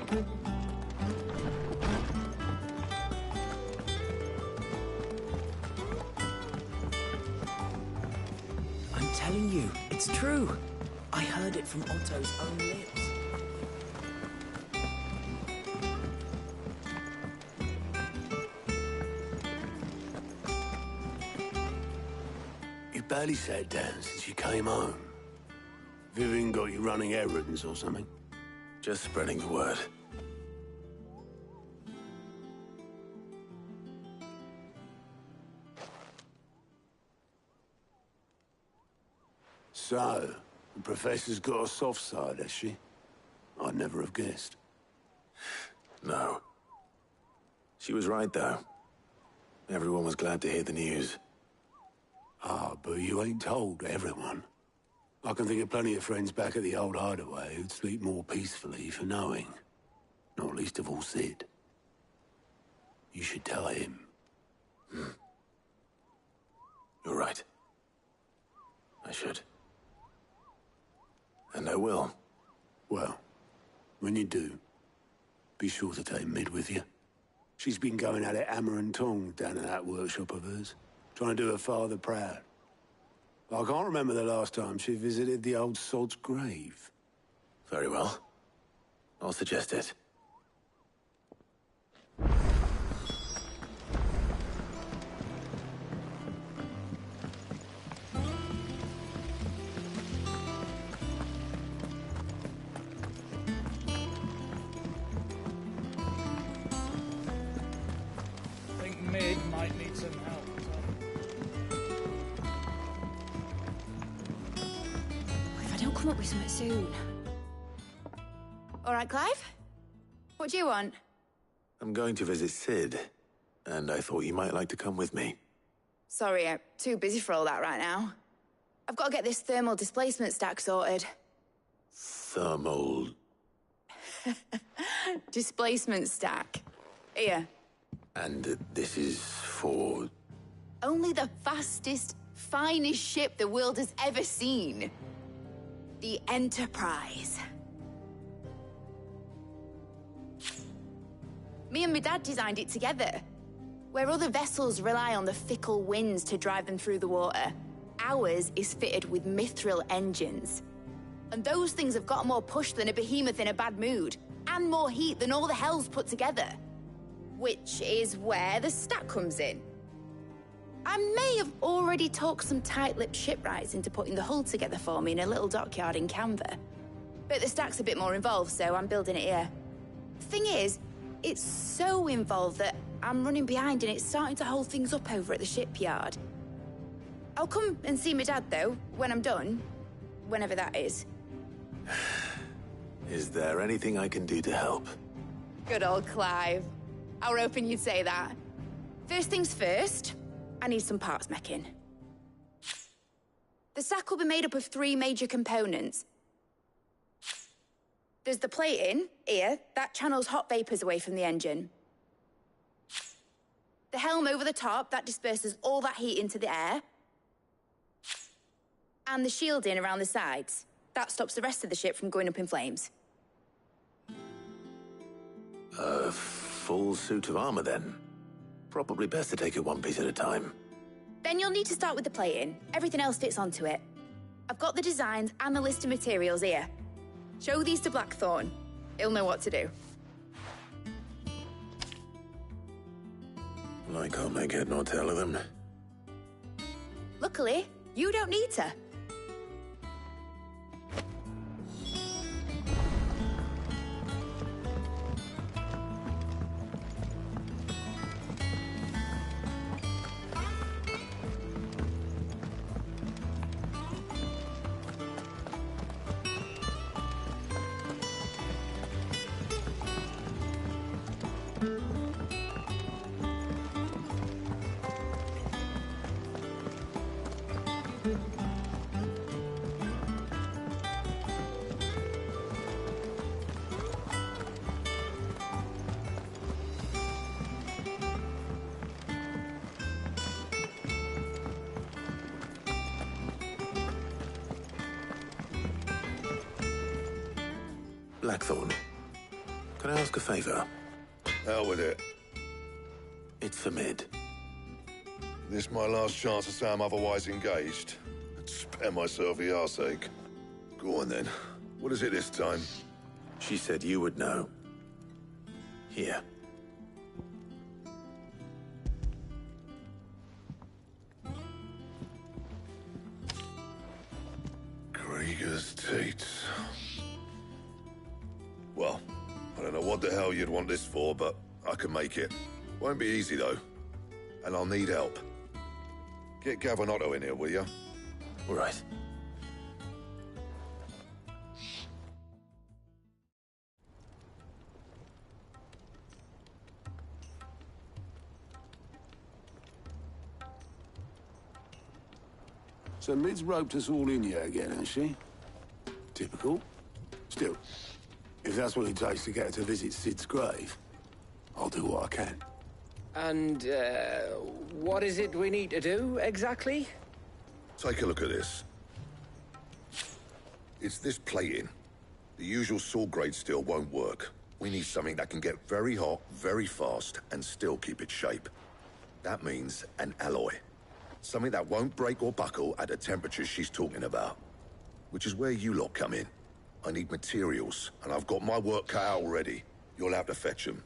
I'm telling you, it's true. I heard it from Otto's own lips. You barely sat down since you came home. Vivian got you running errands or something? Just spreading the word. So, the Professor's got a soft side, has she? I'd never have guessed. No. She was right, though. Everyone was glad to hear the news. Ah, but you ain't told everyone. I can think of plenty of friends back at the old hideaway who'd sleep more peacefully for knowing. Not least of all Sid. You should tell him. You're right. I should. And I will. Well, when you do, be sure to take Mid with you. She's been going at it hammer and tongs down in that workshop of hers, trying to do her father proud. I can't remember the last time she visited the old sod's grave. Very well. I'll suggest it. I think Mid might need some help. If I don't come up with something soon. All right, Clive? What do you want? I'm going to visit Sid, and I thought you might like to come with me. Sorry, I'm too busy for all that right now. I've got to get this thermal displacement stack sorted. Thermal... Displacement stack. Here. And this is for... Only the fastest, finest ship the world has ever seen. The Enterprise. Me and my dad designed it together. Where other vessels rely on the fickle winds to drive them through the water, ours is fitted with mithril engines. And those things have got more push than a behemoth in a bad mood, and more heat than all the hells put together. Which is where the stack comes in. I may have already talked some tight-lipped shipwrights into putting the hull together for me in a little dockyard in Canva. But the stack's a bit more involved, so I'm building it here. Thing is, it's so involved that I'm running behind and it's starting to hold things up over at the shipyard. I'll come and see my dad, though, when I'm done. Whenever that is. Is there anything I can do to help? Good old Clive. I were hoping you'd say that. First things first, I need some parts meching. The stack will be made up of 3 major components. There's the plating, here, that channels hot vapors away from the engine. The helm over the top, that disperses all that heat into the air. And the shielding around the sides. That stops the rest of the ship from going up in flames. A full suit of armor, then? Probably best to take it one piece at a time. Then you'll need to start with the plating. Everything else fits onto it. I've got the designs and the list of materials here. Show these to Blackthorn. He'll know what to do. Well, I can't make head nor tail of them. Luckily, you don't need to. Blackthorn, Can I ask a favor? Hell with it. It's for Mid. This my last chance to say I'm otherwise engaged. Spare myself the arseache. Go on then. What is it this time? She said you would know. Here. Krieger's teats. Well, I don't know what the hell you'd want this for, but I can make it. Won't be easy, though. And I'll need help. Get Gavinotto in here, will you? All right. So Mid's roped us all in here again, has she? Typical. Still, if that's what it takes to get her to visit Sid's grave, I'll do what I can. And, what is it we need to do, exactly? Take a look at this. It's this plating. The usual saw grade steel won't work. We need something that can get very hot, very fast, and still keep its shape. That means an alloy. Something that won't break or buckle at the temperatures she's talking about. Which is where you lot come in. I need materials, and I've got my work cut out already. You'll have to fetch them.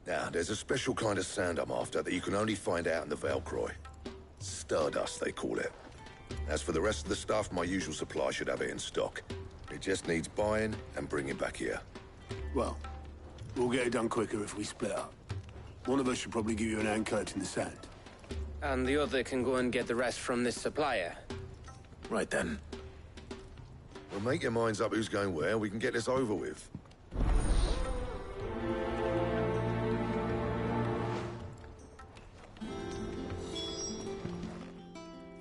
Now, there's a special kind of sand I'm after that you can only find out in the Valcroy. Stardust, they call it. As for the rest of the stuff, my usual supply should have it in stock. It just needs buying and bringing back here. Well, we'll get it done quicker if we split up. One of us should probably give you an hand collecting the sand. And the other can go and get the rest from this supplier. Right then. Well, make your minds up who's going where, we can get this over with.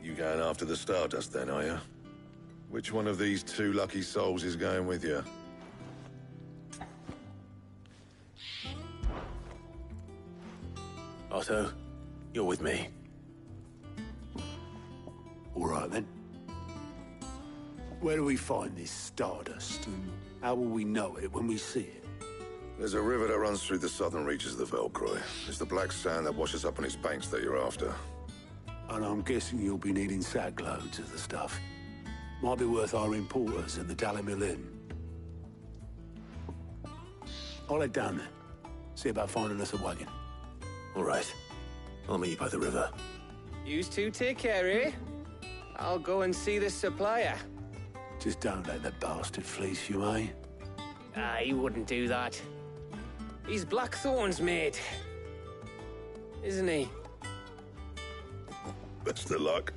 You going after the Stardust then, are you? Which one of these two lucky souls is going with you? Otto, you're with me. All right, then. Where do we find this Stardust, and how will we know it when we see it? There's a river that runs through the southern reaches of the Valcroy. It's the black sand that washes up on its banks that you're after. And I'm guessing you'll be needing sack loads of the stuff. Might be worth hiring porters at the Dalimil Inn. I'll head down there. See about finding us a wagon. All right. I'll meet you by the river. Yous two take care, eh? I'll go and see the supplier. Just don't let the bastard fleece you, eh? He wouldn't do that. He's Blackthorn's mate. Isn't he? Best of luck.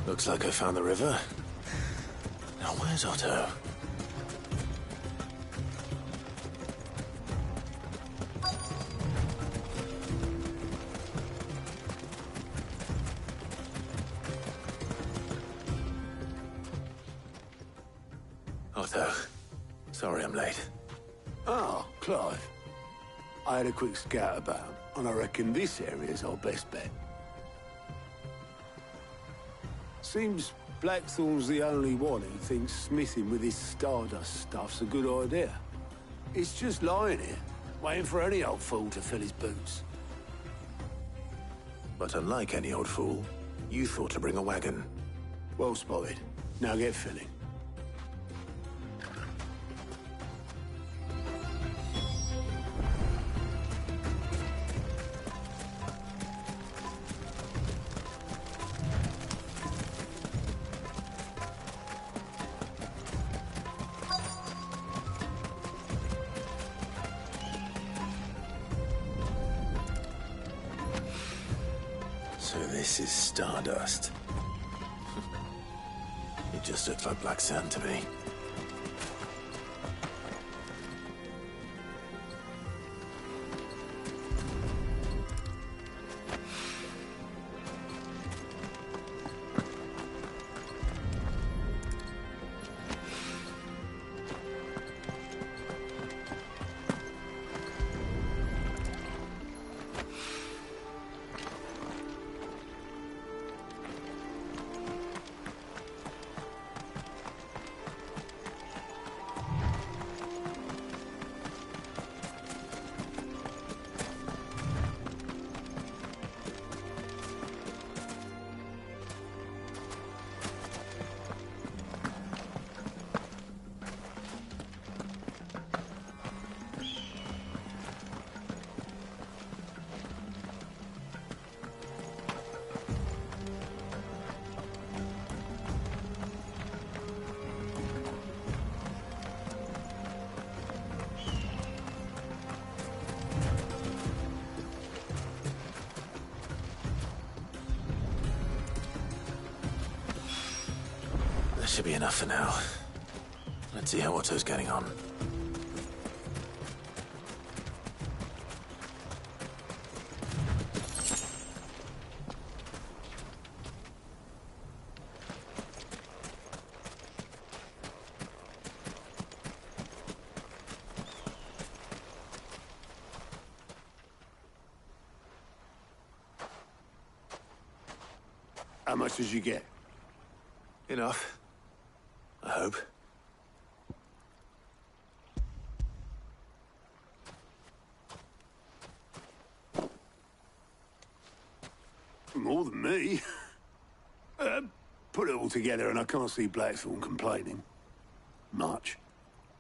Looks like I found the river. Now where's Otto? Otto, sorry I'm late. Ah, Clive. I had a quick scout about, and I reckon this area's our best bet. Seems Blackthorn's the only one who thinks smithing with his Stardust stuff's a good idea. It's just lying here, waiting for any old fool to fill his boots. But unlike any old fool, you thought to bring a wagon. Well spotted. Now get filling. This is stardust. It just looks like black sand to me. That should be enough for now. Let's see how Otto's getting on. How much did you get? Enough. I hope. More than me. Put it all together and I can't see Blackthorn complaining. Much.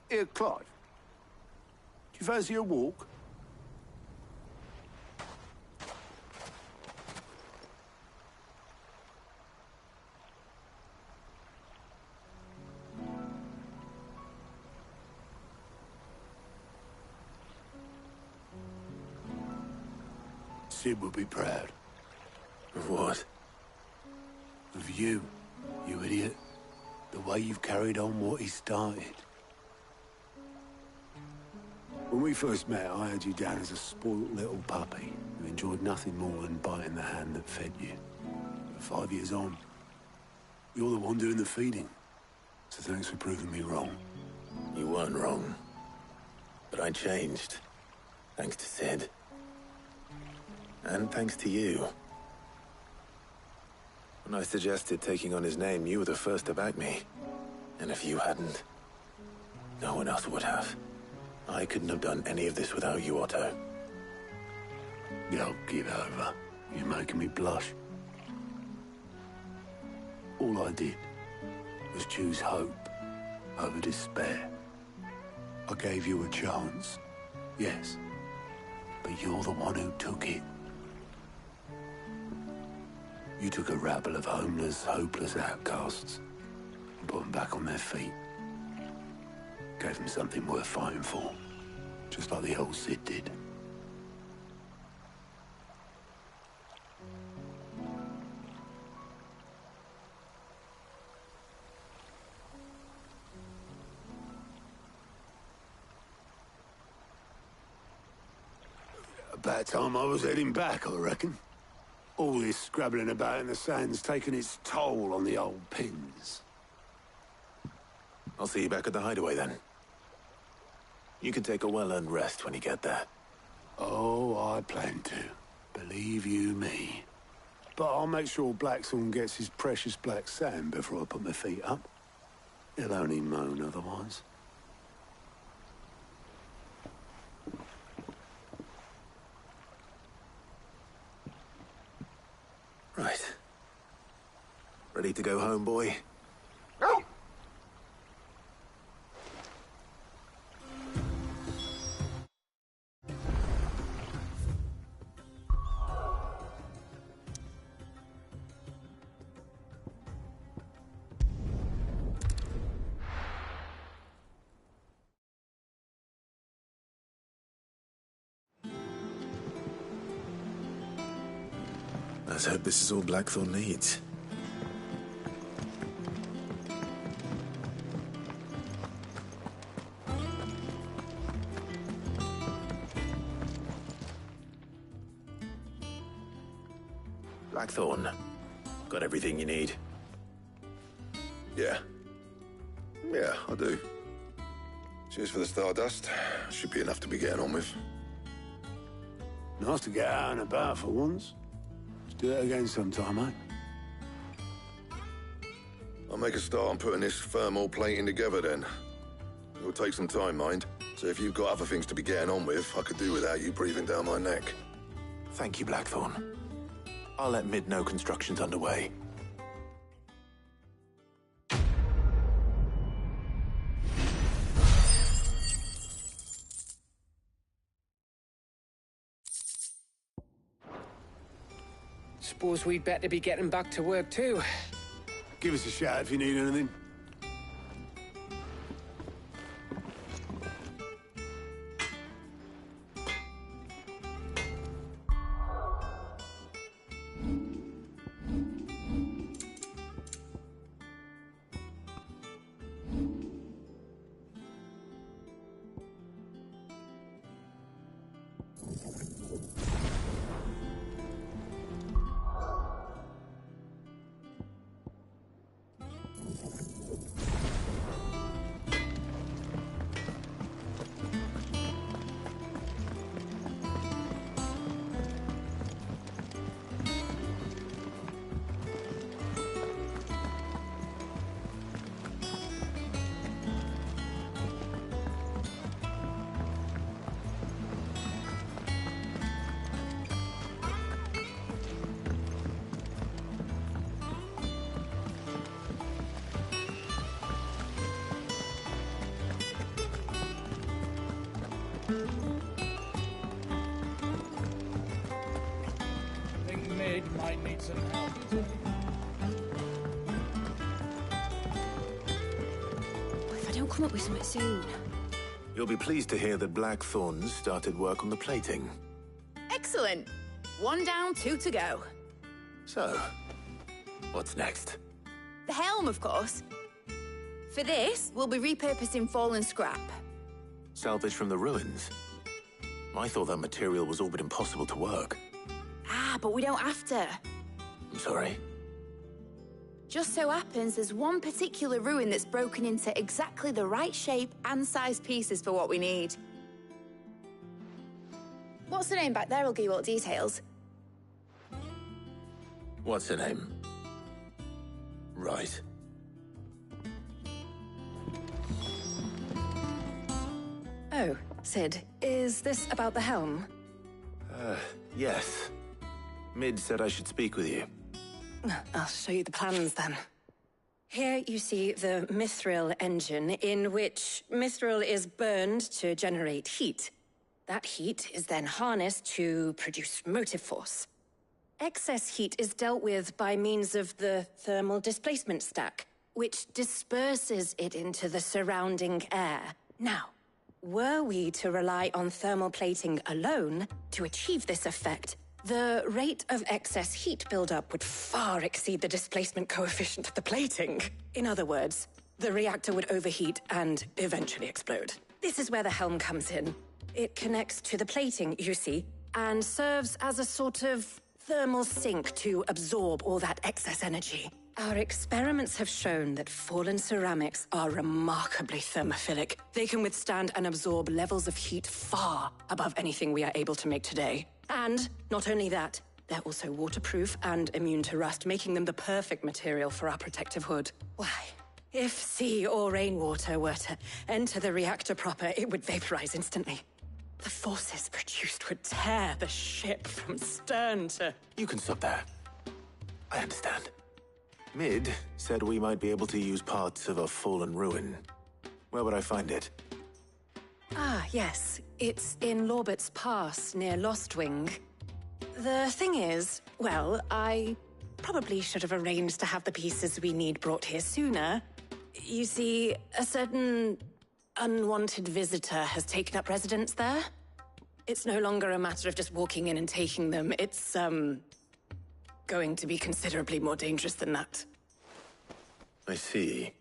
Here, Clive. Do you fancy a walk? Sid would be proud. Of what? Of you, you idiot. The way you've carried on what he started. When we first met, I had you down as a spoilt little puppy who enjoyed nothing more than biting the hand that fed you. But 5 years on, you're the one doing the feeding. So thanks for proving me wrong. You weren't wrong. But I changed. Thanks to Sid. And thanks to you. When I suggested taking on his name, you were the first to back me. And if you hadn't, no one else would have. I couldn't have done any of this without you, Otto. Yo, give over. You're making me blush. All I did was choose hope over despair. I gave you a chance, yes, but you're the one who took it. You took a rabble of homeless, hopeless outcasts and put them back on their feet. Gave them something worth fighting for, just like the old Sid did. About time I was heading back, I reckon. All this scrabbling about in the sand's taken its toll on the old pins. I'll see you back at the hideaway then. You can take a well-earned rest when you get there. Oh, I plan to. Believe you me. But I'll make sure Blackthorn gets his precious black sand before I put my feet up. He'll only moan otherwise. Right. Ready to go home, boy? Let's hope this is all Blackthorn needs. Blackthorn, got everything you need? Yeah. Yeah, I do. Cheers for the Stardust. Should be enough to be getting on with. Nice to get out and about for once. Let's do it again sometime, eh? I'll make a start on putting this thermal plating together then. It'll take some time, mind. So if you've got other things to be getting on with, I could do without you breathing down my neck. Thank you, Blackthorn. I'll let Mid know construction's underway. Suppose we'd better be getting back to work too. Give us a shout if you need anything. I think Mid might need some help. If I don't come up with something soon. You'll be pleased to hear that Blackthorn's started work on the plating. Excellent. One down, two to go. So, what's next? The helm, of course. For this, we'll be repurposing fallen scrap. Salvage from the ruins? I thought that material was all but impossible to work. Ah, but we don't have to. I'm sorry. Just so happens there's one particular ruin that's broken into exactly the right shape and size pieces for what we need. What's the name back there? I'll give you all the details. What's her name? Right. Oh, Sid, is this about the helm? Yes. Mid said I should speak with you. I'll show you the plans then. Here you see the mithril engine, in which mithril is burned to generate heat. That heat is then harnessed to produce motive force. Excess heat is dealt with by means of the thermal displacement stack, which disperses it into the surrounding air. Now, were we to rely on thermal plating alone to achieve this effect, the rate of excess heat buildup would far exceed the displacement coefficient of the plating. In other words, the reactor would overheat and eventually explode. This is where the helm comes in. It connects to the plating, you see, and serves as a sort of thermal sink to absorb all that excess energy. Our experiments have shown that fallen ceramics are remarkably thermophilic. They can withstand and absorb levels of heat far above anything we are able to make today. And not only that, they're also waterproof and immune to rust, making them the perfect material for our protective hood. Why? If sea or rainwater were to enter the reactor proper, it would vaporize instantly. The forces produced would tear the ship from stern to... You can stop there. I understand. Mid said we might be able to use parts of a fallen ruin. Where would I find it? Ah, yes. It's in Lorbert's Pass, near Lostwing. The thing is, well, I probably should have arranged to have the pieces we need brought here sooner. You see, a certain unwanted visitor has taken up residence there. It's no longer a matter of just walking in and taking them. It's, going to be considerably more dangerous than that. I see.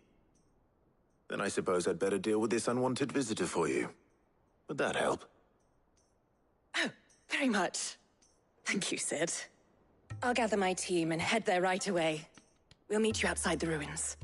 Then I suppose I'd better deal with this unwanted visitor for you. Would that help? Oh, very much. Thank you, Sid. I'll gather my team and head there right away. We'll meet you outside the ruins.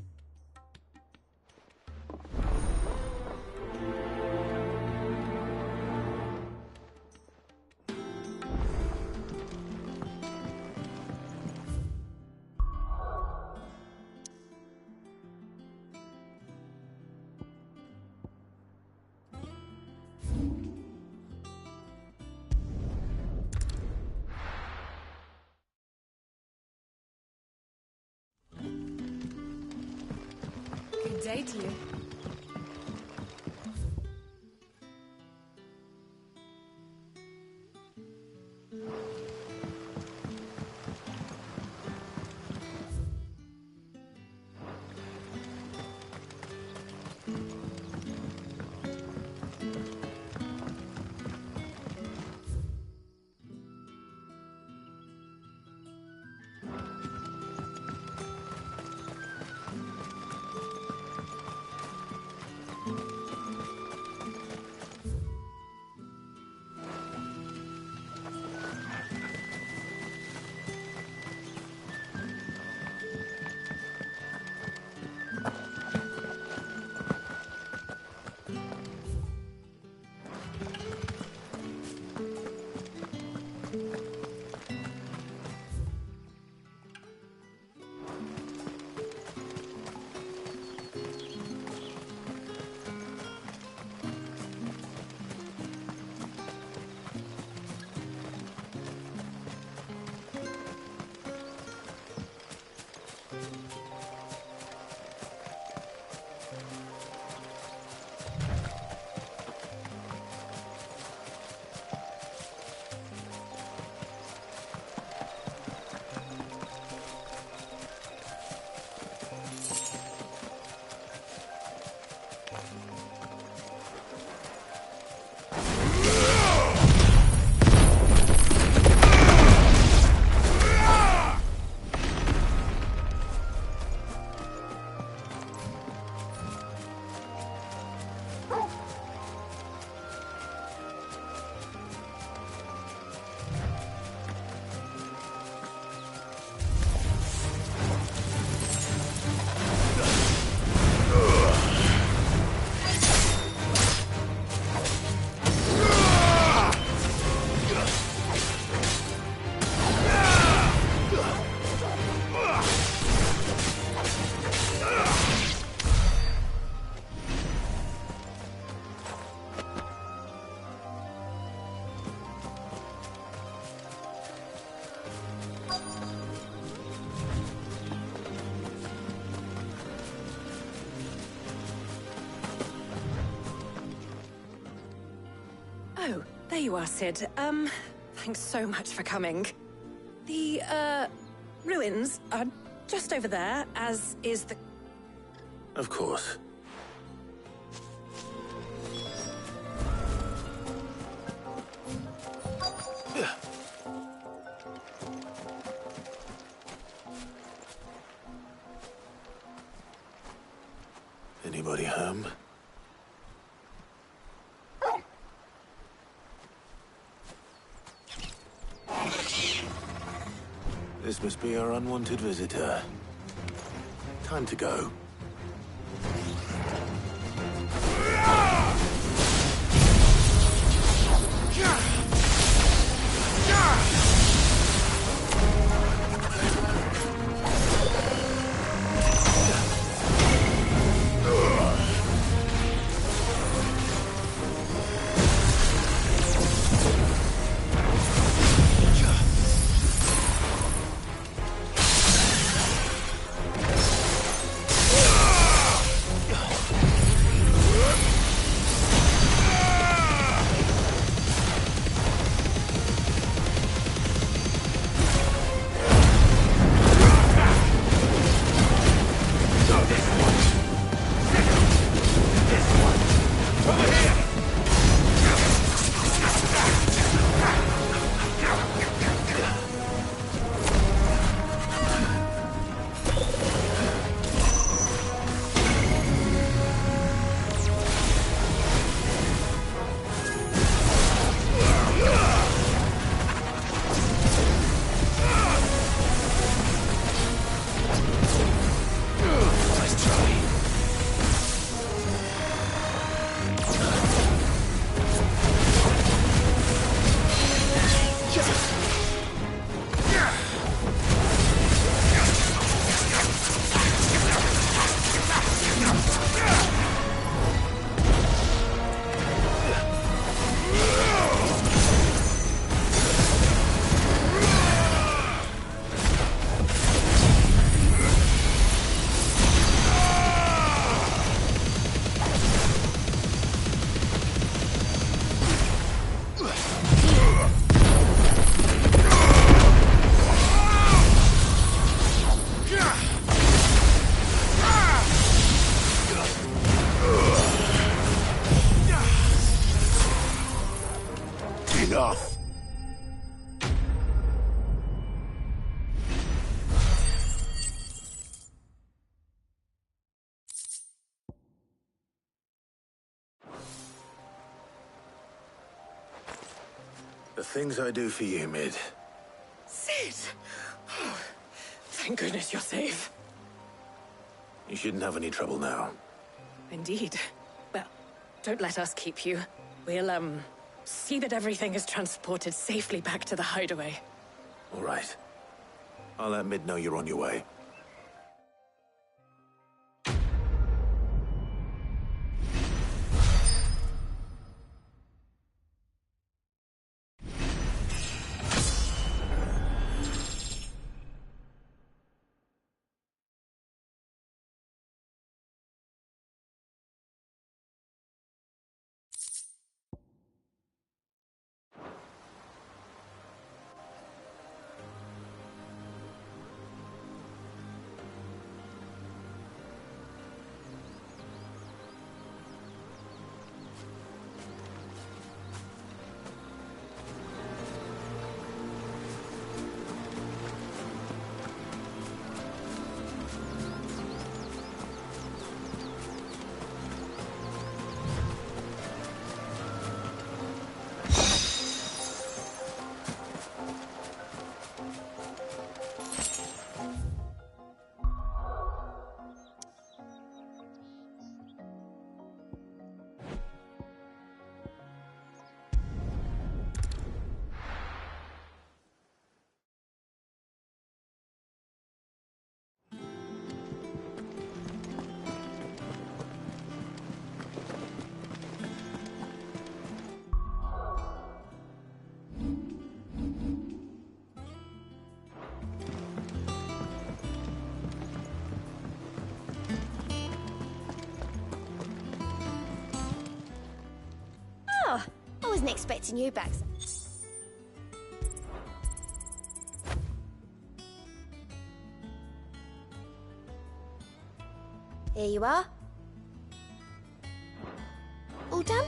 Good day to you. Oh, there you are, Sid. Thanks so much for coming. The, ruins are just over there, as is the... Of course. Anybody home? This must be our unwanted visitor. Time to go. things I do for you, Mid. Sid! Oh, thank goodness you're safe. You shouldn't have any trouble now. Indeed. Well, don't let us keep you. We'll, see that everything is transported safely back to the hideaway. All right. I'll let Mid know you're on your way. Oh, I wasn't expecting you back. Here you are. All done?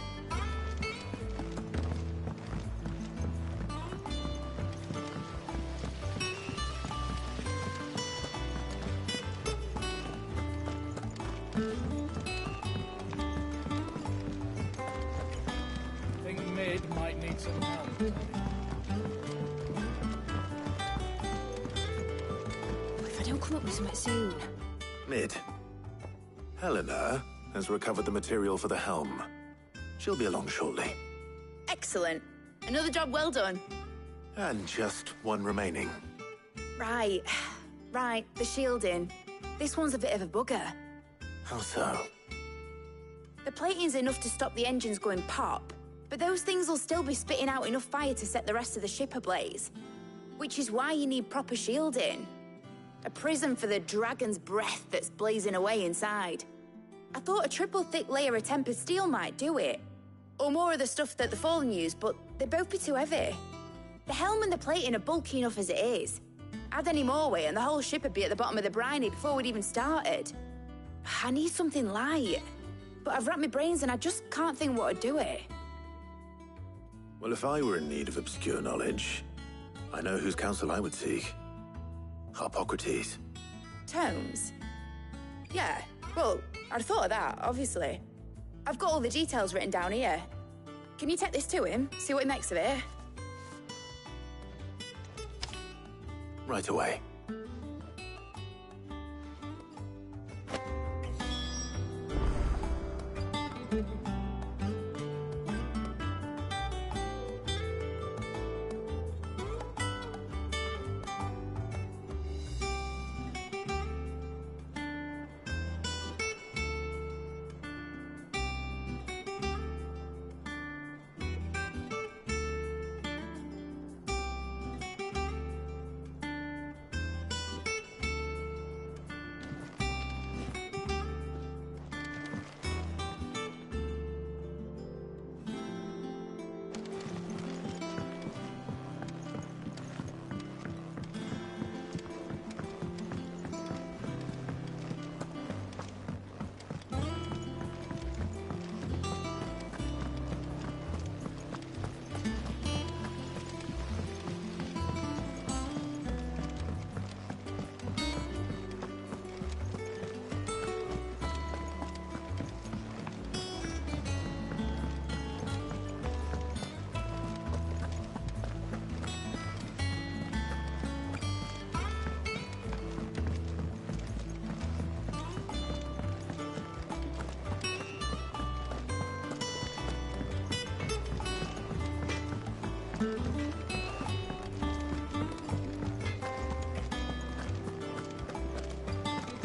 I think Mid might need some help. If I don't come up with something soon. Mid. Helena has recovered the material for the helm. She'll be along shortly. Excellent. Another job well done. And just one remaining. Right. Right, the shielding. This one's a bit of a bugger. How so? The plating's enough to stop the engines going pop, but those things will still be spitting out enough fire to set the rest of the ship ablaze. Which is why you need proper shielding. A prison for the dragon's breath that's blazing away inside. I thought a triple thick layer of tempered steel might do it. Or more of the stuff that the Fallen use, but they'd both be too heavy. The helm and the plating are bulky enough as it is. Add any more weight and the whole ship would be at the bottom of the briny before we'd even started. I need something light. But I've racked my brains and I just can't think what would do it. Well, if I were in need of obscure knowledge, I know whose counsel I would seek. Harpocrates. Tomes? Yeah, well, I'd thought of that, obviously. I've got all the details written down here. Can you take this to him, see what he makes of it? Right away.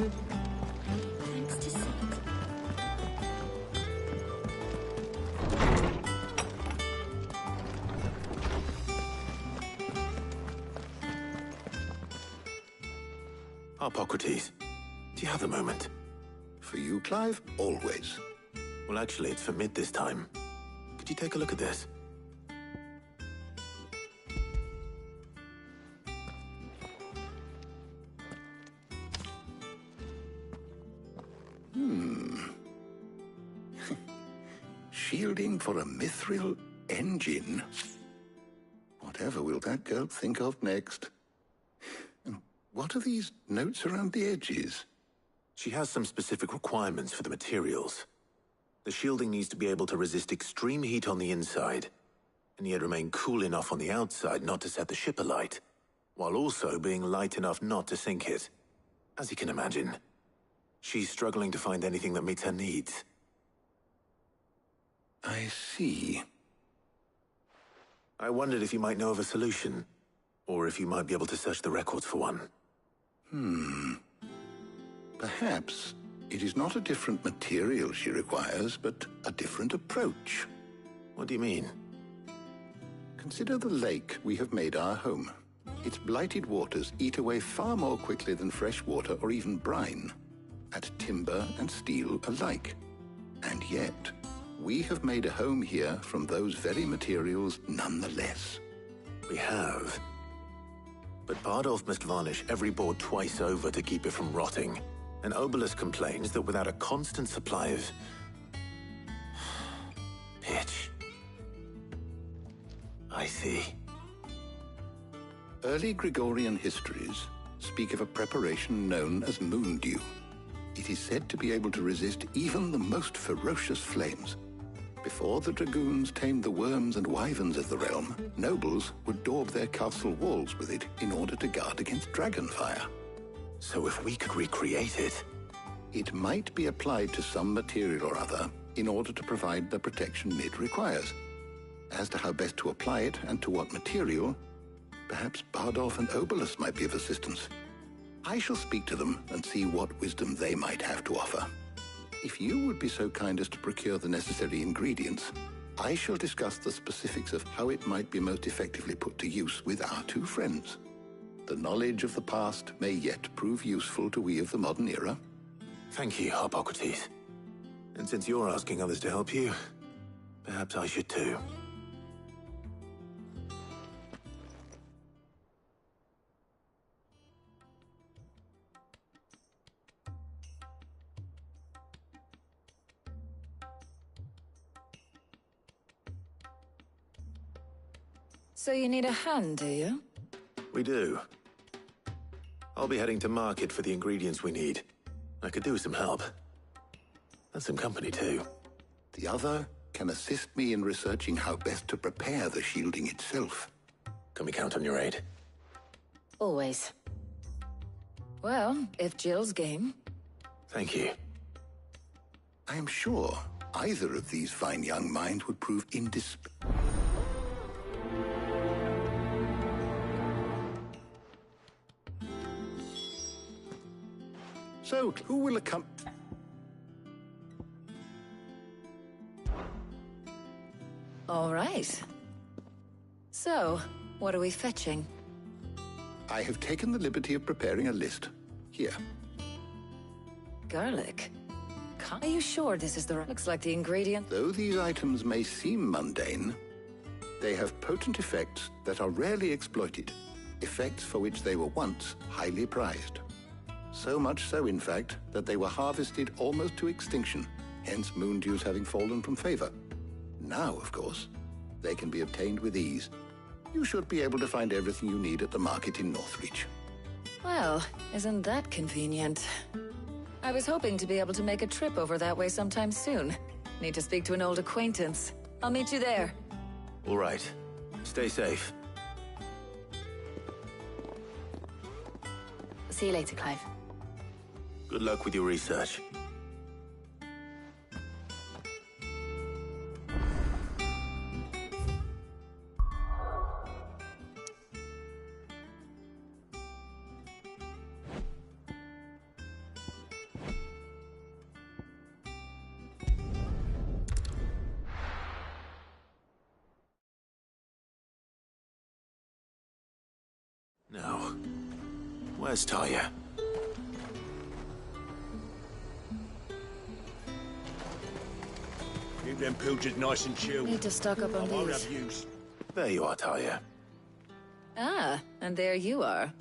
Thanks to Sid. Hippocrates, do you have a moment? For you, Clive? Always. Well, actually, it's for mid this time. Could you take a look at this? Shielding for a mithril engine? Whatever will that girl think of next? And what are these notes around the edges? She has some specific requirements for the materials. The shielding needs to be able to resist extreme heat on the inside, and yet remain cool enough on the outside not to set the ship alight, while also being light enough not to sink it. As you can imagine, she's struggling to find anything that meets her needs. I see. I wondered if you might know of a solution, or if you might be able to search the records for one. Perhaps it is not a different material she requires, but a different approach. What do you mean? Consider the lake we have made our home. Its blighted waters eat away far more quickly than fresh water or even brine, at timber and steel alike. And yet, we have made a home here from those very materials nonetheless. We have. But Bardolph must varnish every board twice over to keep it from rotting. And Obelus complains that without a constant supply of pitch. I see. Early Gregorian histories speak of a preparation known as moon dew. It is said to be able to resist even the most ferocious flames. Before the dragoons tamed the worms and wyverns of the realm, nobles would daub their castle walls with it in order to guard against dragon fire. So if we could recreate it... It might be applied to some material or other in order to provide the protection Mid requires. As to how best to apply it and to what material, perhaps Bardolph and Obelus might be of assistance. I shall speak to them and see what wisdom they might have to offer. If you would be so kind as to procure the necessary ingredients, I shall discuss the specifics of how it might be most effectively put to use with our two friends. The knowledge of the past may yet prove useful to we of the modern era. Thank you, Hippocrates. And since you're asking others to help you, perhaps I should too. So you need a hand, do you? We do. I'll be heading to market for the ingredients we need. I could do with some help. And some company, too. The other can assist me in researching how best to prepare the shielding itself. Can we count on your aid? Always. Well, if Jill's game. Thank you. I am sure either of these fine young minds would prove indispensable. So, who will accompany... All right. So, what are we fetching? I have taken the liberty of preparing a list. Here. Garlic? Are you sure this is the right... Looks like the ingredient... Though these items may seem mundane, they have potent effects that are rarely exploited. Effects for which they were once highly prized. So much so, in fact, that they were harvested almost to extinction, hence moon dews having fallen from favor. Now, of course, they can be obtained with ease. You should be able to find everything you need at the market in Northreach. Well, isn't that convenient? I was hoping to be able to make a trip over that way sometime soon. Need to speak to an old acquaintance. I'll meet you there. All right. Stay safe. See you later, Clive. Good luck with your research. Now, where's Taya? Keep them pilchards nice and chilled. Need to stock up on I won't these. have use. There you are, Taya. Ah, and there you are.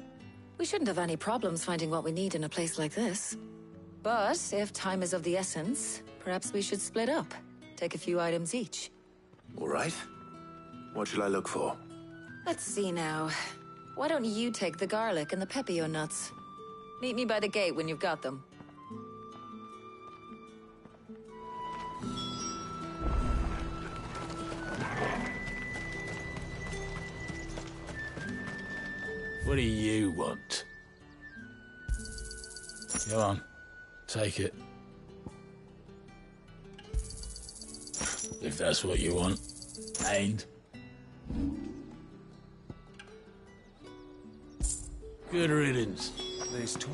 We shouldn't have any problems finding what we need in a place like this. But if time is of the essence, perhaps we should split up. Take a few items each. All right. What shall I look for? Let's see now. Why don't you take the garlic and the pepio nuts? Meet me by the gate when you've got them. What do you want? Go on, take it. If that's what you want. Ain't. Good riddance. There's talk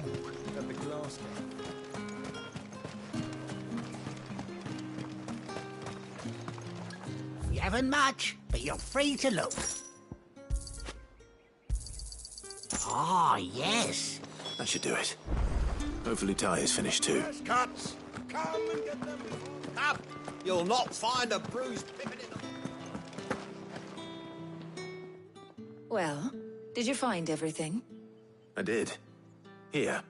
at the glass game. You haven't much, but you're free to look. Ah, yes. That should do it. Hopefully Taya's finished too. Cuts! Come and get them. Up! You'll not find a bruised pippin in the... Well, did you find everything? I did. Here.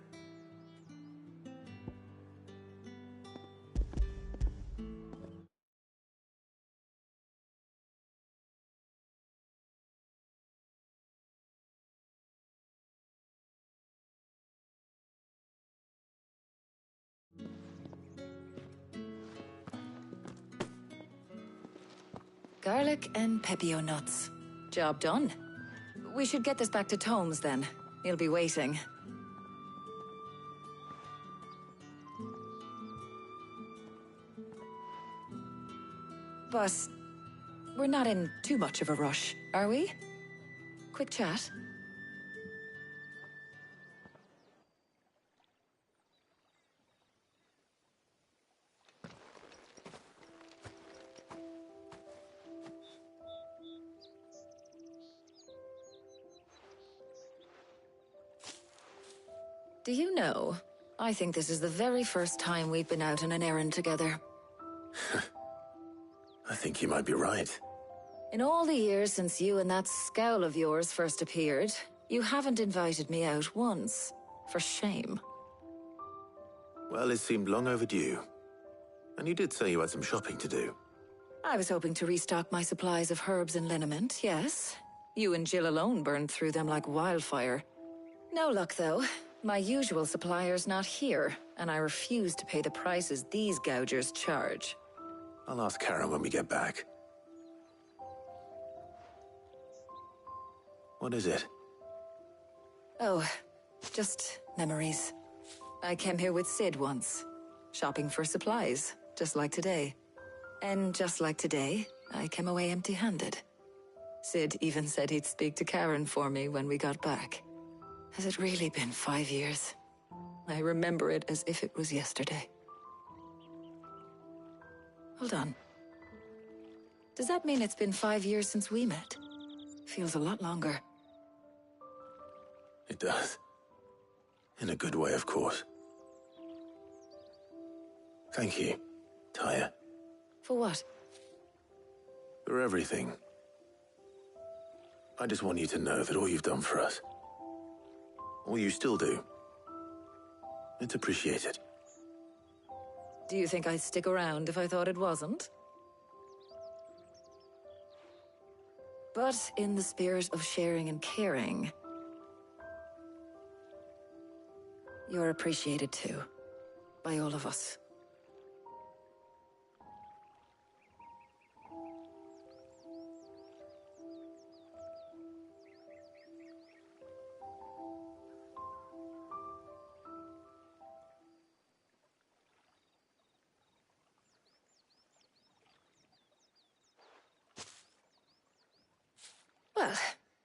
Garlic and pepio nuts. Job done. We should get this back to Tomes then. He'll be waiting. But we're not in too much of a rush, are we? Quick chat. Do you know, I think this is the very first time we've been out on an errand together. I think you might be right. In all the years since you and that scowl of yours first appeared, you haven't invited me out once. For shame. Well, it seemed long overdue. And you did say you had some shopping to do. I was hoping to restock my supplies of herbs and liniment, yes. You and Jill alone burned through them like wildfire. No luck, though. My usual supplier's not here, and I refuse to pay the prices these gougers charge. I'll ask Karen when we get back. What is it? Oh, just memories. I came here with Sid once, shopping for supplies, just like today. And just like today, I came away empty-handed. Sid even said he'd speak to Karen for me when we got back. Has it really been 5 years? I remember it as if it was yesterday. Hold on. Does that mean it's been 5 years since we met? Feels a lot longer. It does. In a good way, of course. Thank you, Taya. For what? For everything. I just want you to know that all you've done for us, all you still do, it's appreciated. Do you think I'd stick around if I thought it wasn't? But in the spirit of sharing and caring, you're appreciated too, by all of us. Well,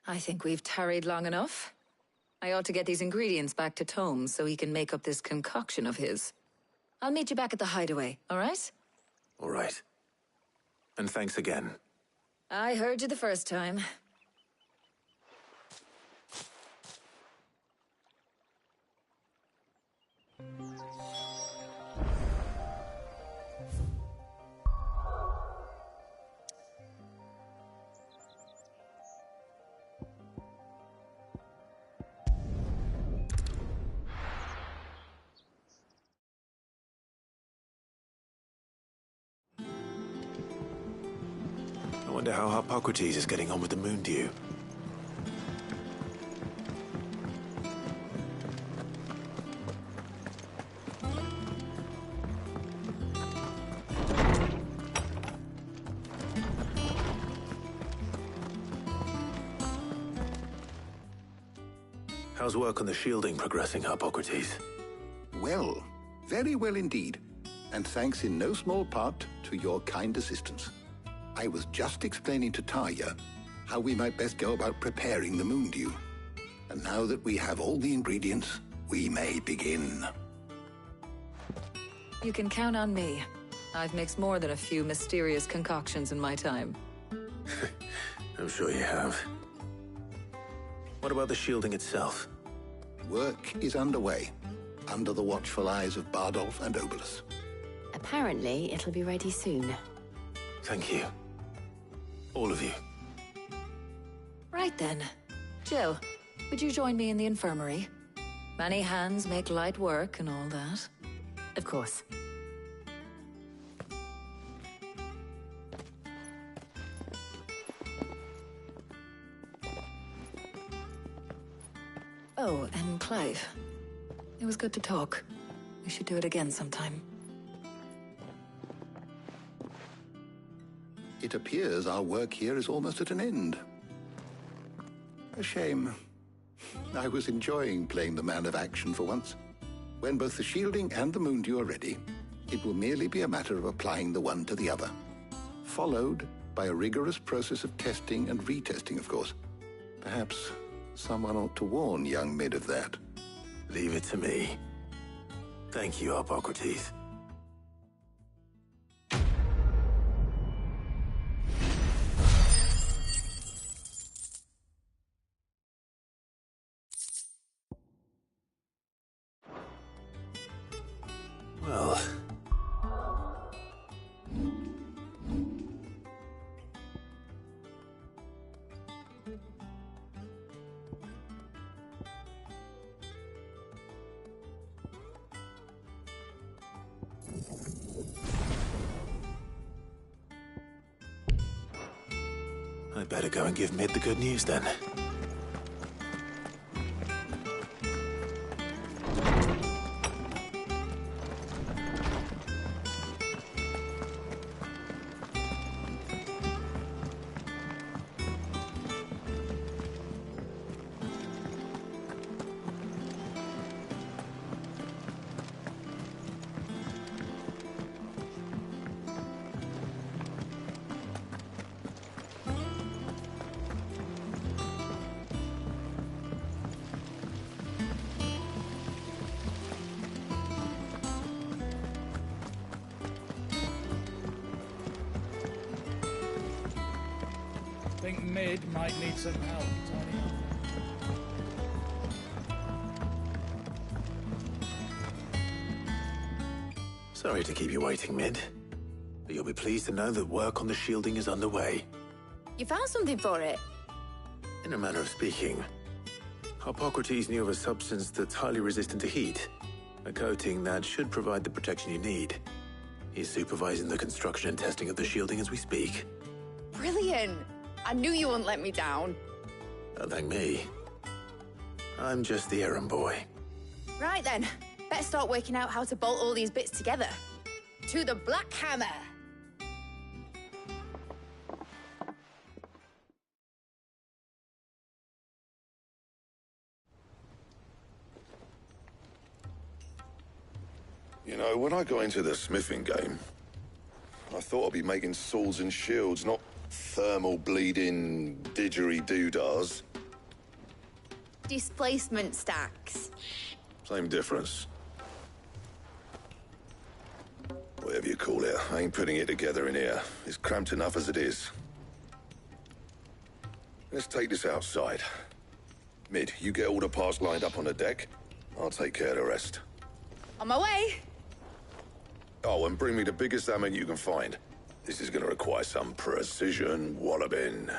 I think we've tarried long enough. I ought to get these ingredients back to Tomes so he can make up this concoction of his. I'll meet you back at the hideaway, all right? All right. And thanks again. I heard you the first time. I wonder how Hippocrates is getting on with the moon dew. How's work on the shielding progressing, Hippocrates? Well, very well indeed. And thanks in no small part to your kind assistance. I was just explaining to Tarja how we might best go about preparing the moon dew. And now that we have all the ingredients, we may begin. You can count on me. I've mixed more than a few mysterious concoctions in my time. I'm sure you have. What about the shielding itself? Work is underway, under the watchful eyes of Bardolph and Obolus. Apparently, it'll be ready soon. Thank you. All of you. Right then. Jill, would you join me in the infirmary? Many hands make light work and all that. Of course. Oh, and Clive. It was good to talk. We should do it again sometime. It appears our work here is almost at an end. A shame. I was enjoying playing the man of action for once. When both the shielding and the moon dew are ready, it will merely be a matter of applying the one to the other. Followed by a rigorous process of testing and retesting, of course. Perhaps someone ought to warn young Mid of that. Leave it to me. Thank you, Hippocrates. Well... I'd better go and give Mid the good news then. I think Mid might need some help tidying up. Sorry to keep you waiting, Mid. But you'll be pleased to know that work on the shielding is underway. You found something for it? In a manner of speaking, Hippocrates knew of a substance that's highly resistant to heat. A coating that should provide the protection you need. He's supervising the construction and testing of the shielding as we speak. Brilliant! I knew you wouldn't let me down. Don't thank me. I'm just the errand boy. Right then, better start working out how to bolt all these bits together. To the Black Hammer! You know, when I got into the smithing game, I thought I'd be making swords and shields, not thermal bleeding didgeridoo-dahs. Displacement stacks. Same difference. Whatever you call it, I ain't putting it together in here. It's cramped enough as it is. Let's take this outside. Mid, you get all the parts lined up on the deck. I'll take care of the rest. On my way! Oh, and bring me the biggest hammer you can find. This is gonna require some precision walloping.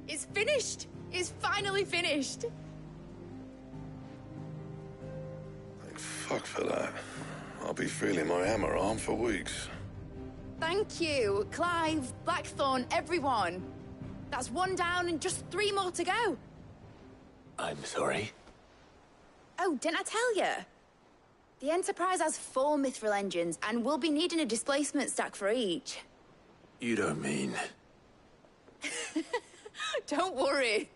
It's finished! It's finally finished! Thank fuck for that. I'll be feeling my hammer arm for weeks. Thank you, Clive, Blackthorn, everyone. That's one down and just 3 more to go. I'm sorry. Oh, didn't I tell you? The Enterprise has 4 mithril engines, and we'll be needing a displacement stack for each. You don't mean... Don't worry.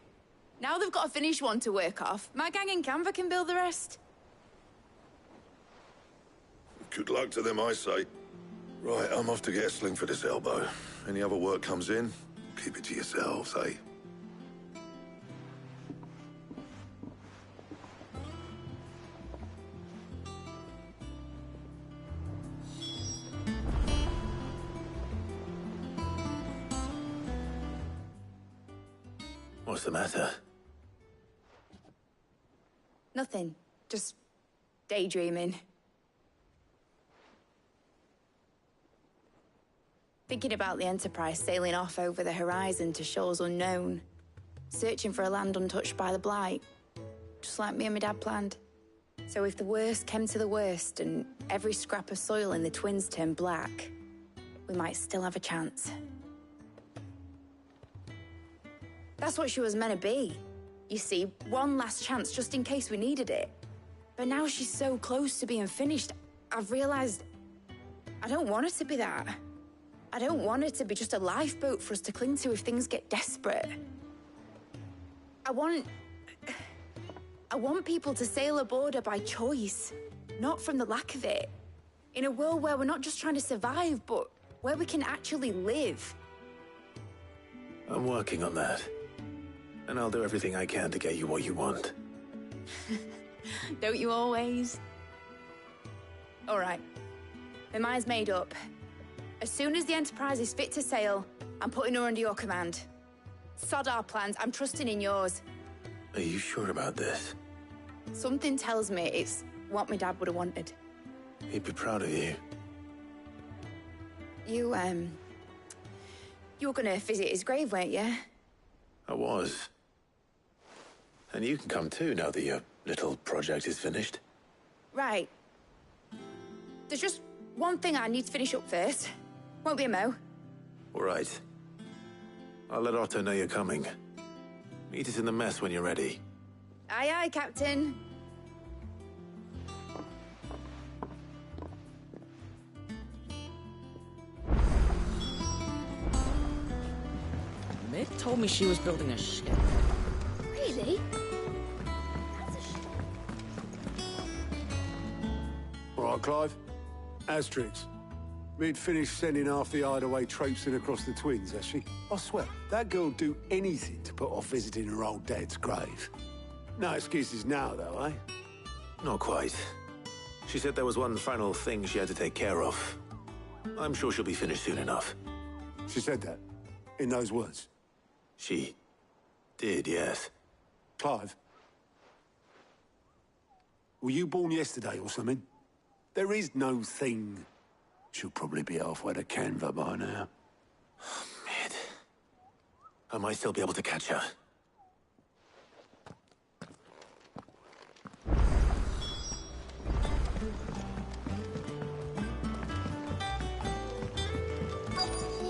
Now they've got a finished one to work off, my gang in Canva can build the rest. Good luck to them, I say. Right, I'm off to get a sling for this elbow. Any other work comes in, keep it to yourselves, eh? What's the matter? Nothing. Just daydreaming. Thinking about the Enterprise sailing off over the horizon to shores unknown, searching for a land untouched by the Blight, just like me and my dad planned. So if the worst came to the worst and every scrap of soil in the Twins turned black, we might still have a chance. That's what she was meant to be. You see, one last chance just in case we needed it. But now she's so close to being finished, I've realized I don't want her to be that. I don't want it to be just a lifeboat for us to cling to if things get desperate. I want people to sail aboard her by choice, not from the lack of it. In a world where we're not just trying to survive, but where we can actually live. I'm working on that. And I'll do everything I can to get you what you want. Don't you always? All right. My mind's made up. As soon as the Enterprise is fit to sail, I'm putting her under your command. Sod our plans, I'm trusting in yours. Are you sure about this? Something tells me it's what my dad would have wanted. He'd be proud of you. You were gonna visit his grave, weren't you? I was. And you can come too now that your little project is finished. Right. There's just one thing I need to finish up first. Won't be a mo. All right. I'll let Otto know you're coming. Meet us in the mess when you're ready. Aye, aye, Captain. Meg told me she was building a ship. Really? All right, Clive. Asterix. We'd finished sending half the hideaway traipsing across the Twins, has she? I swear, that girl'd do anything to put off visiting her old dad's grave. No excuses now, though, eh? Not quite. She said there was one final thing she had to take care of. I'm sure she'll be finished soon enough. She said that? In those words? She did, yes. Clive? Were you born yesterday or something? There is no thing. She'll probably be halfway to Canva by now. Mid. I might still be able to catch her.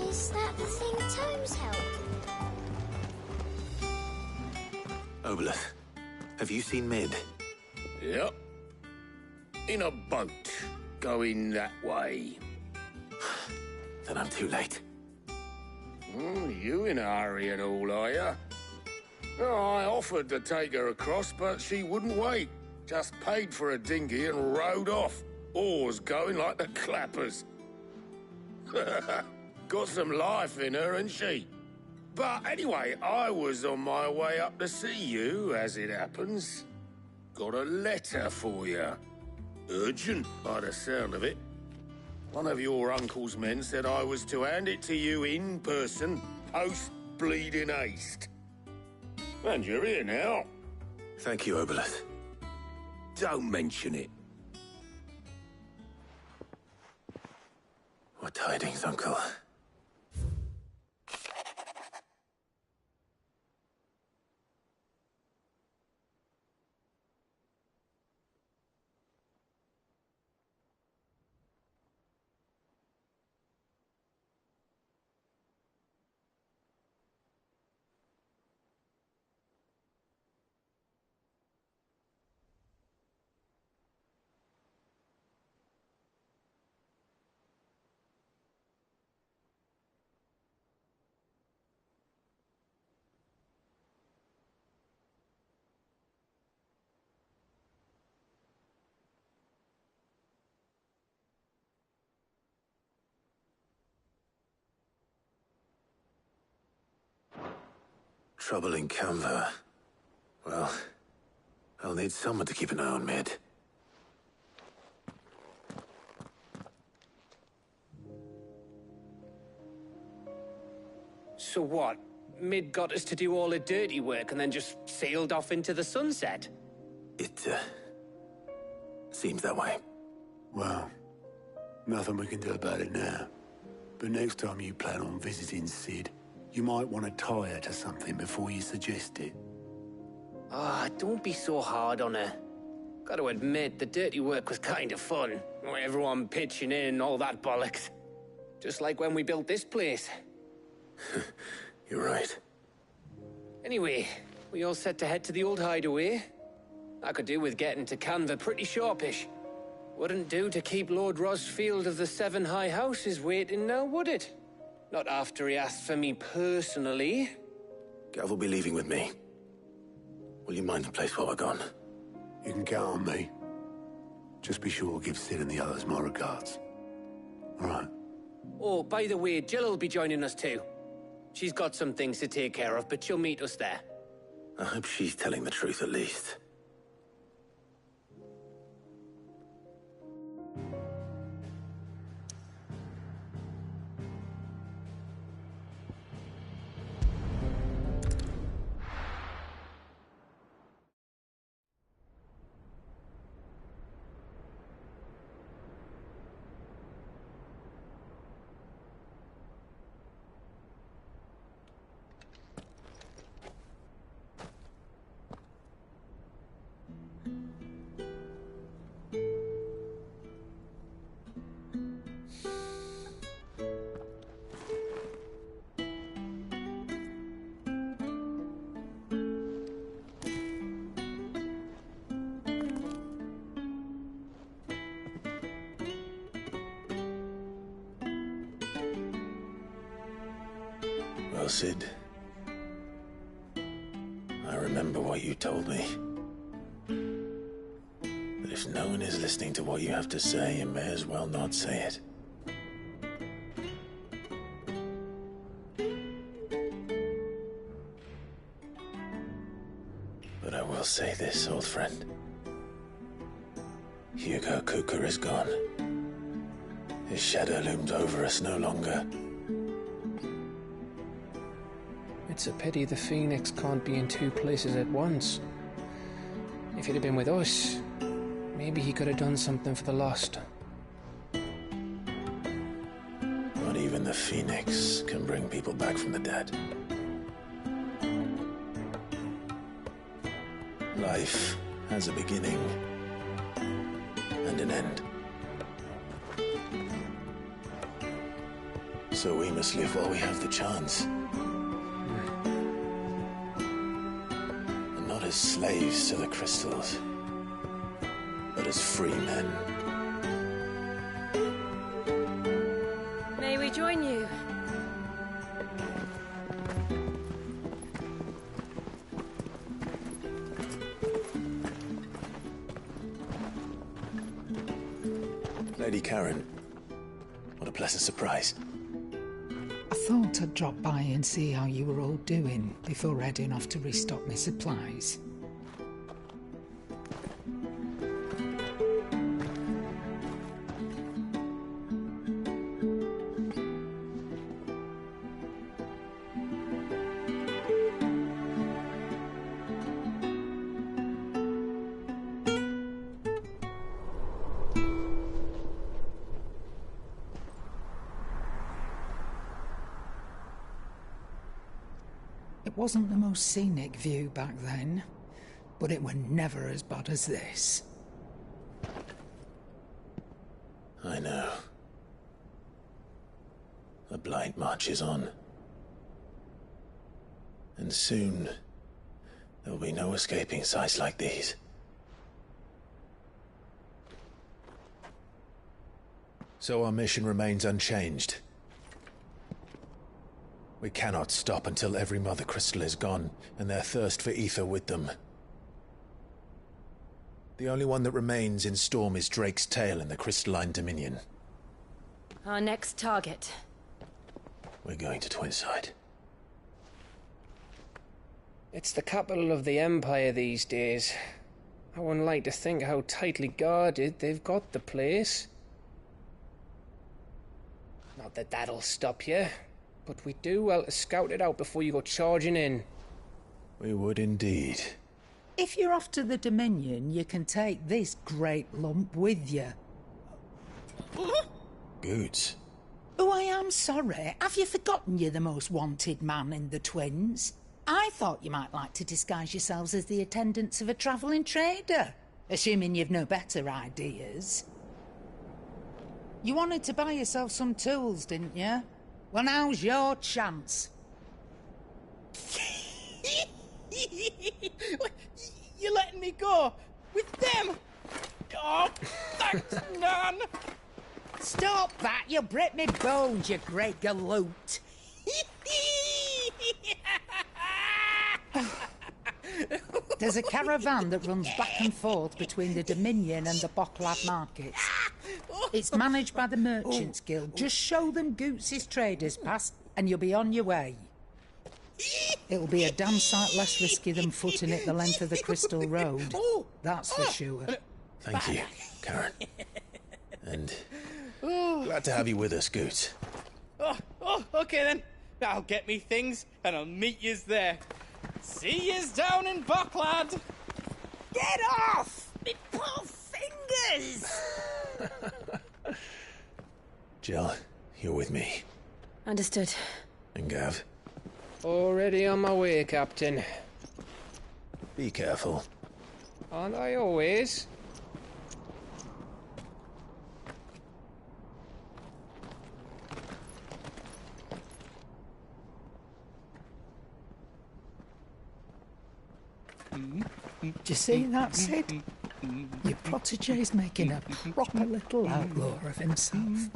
Is that the thing Tomes held? Obolus, have you seen Mid? Yep. In a boat, going that way. Then I'm too late. You in a hurry and all, are you? Oh, I offered to take her across, but she wouldn't wait. Just paid for a dinghy and rowed off. Oars going like the clappers. Got some life in her, ain't she? But anyway, I was on my way up to see you, as it happens. Got a letter for you. Urgent, by the sound of it. One of your uncle's men said I was to hand it to you in person, post-bleeding haste. And you're here now. Thank you, Obolus. Don't mention it. What tidings, Uncle? Trouble in Canva. Well, I'll need someone to keep an eye on Mid. So what? Mid got us to do all the dirty work and then just sailed off into the sunset? It, seems that way. Well, nothing we can do about it now. But next time you plan on visiting Sid, you might want to tie her to something before you suggest it. Ah, don't be so hard on her. Gotta admit, the dirty work was kind of fun. Everyone pitching in and all that bollocks. Just like when we built this place. You're right. Anyway, we all set to head to the old hideaway. I could do with getting to Canva pretty sharpish. Wouldn't do to keep Lord Rosfield of the Seven High Houses waiting now, would it? Not after he asked for me personally. Gav will be leaving with me. Will you mind the place while we're gone? You can count on me. Just be sure to give Sid and the others my regards. All right. Oh, by the way, Jill will be joining us too. She's got some things to take care of, but she'll meet us there. I hope she's telling the truth at least. Well, Sid, I remember what you told me. That if no one is listening to what you have to say, you may as well not say it. But I will say this, old friend. Hugo Kuka is gone. His shadow looms over us no longer. It's a pity the Phoenix can't be in two places at once. If he'd have been with us, maybe he could have done something for the lost. Not even the Phoenix can bring people back from the dead. Life has a beginning and an end. So we must live while we have the chance. And not as slaves to the crystals, but as free men. May we join you? Lady Karen, what a pleasant surprise. I thought I'd drop by and see how you were all doing before heading off to restock my supplies. It wasn't the most scenic view back then, but it were never as bad as this. I know. The blight marches on. And soon, there will be no escaping sights like these. So our mission remains unchanged. We cannot stop until every Mother Crystal is gone, and their thirst for ether with them. The only one that remains in Storm is Drake's Tail in the Crystalline Dominion. Our next target. We're going to Twinside. It's the capital of the Empire these days. I wouldn't like to think how tightly guarded they've got the place. Not that that'll stop you, but we'd do well to scout it out before you go charging in. We would indeed. If you're off to the Dominion, you can take this great lump with you. Goods. Oh, I am sorry. Have you forgotten you're the most wanted man in the Twins? I thought you might like to disguise yourselves as the attendants of a travelling trader, assuming you've no better ideas. You wanted to buy yourself some tools, didn't you? Well, now's your chance. You're letting me go? With them? Oh, thanks, man! Stop that! You'll break me bones, you great galoot! There's a caravan that runs back and forth between the Dominion and the Bocklad markets. It's managed by the Merchants Guild. Just show them Goots' traders pass and you'll be on your way. It'll be a damn sight less risky than footing it the length of the Crystal Road. That's for sure. Thank you, Karen. And glad to have you with us, Goots. Okay then. I'll get me things and I'll meet yous there. See yous down in Bocklad. Get off! Me poor fingers! Jill, you're with me. Understood. And Gav? Already on my way, Captain. Be careful. Aren't I always? Do you see that, Sid? Your protege's making a proper little outlaw of himself.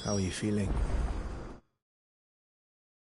How are you feeling?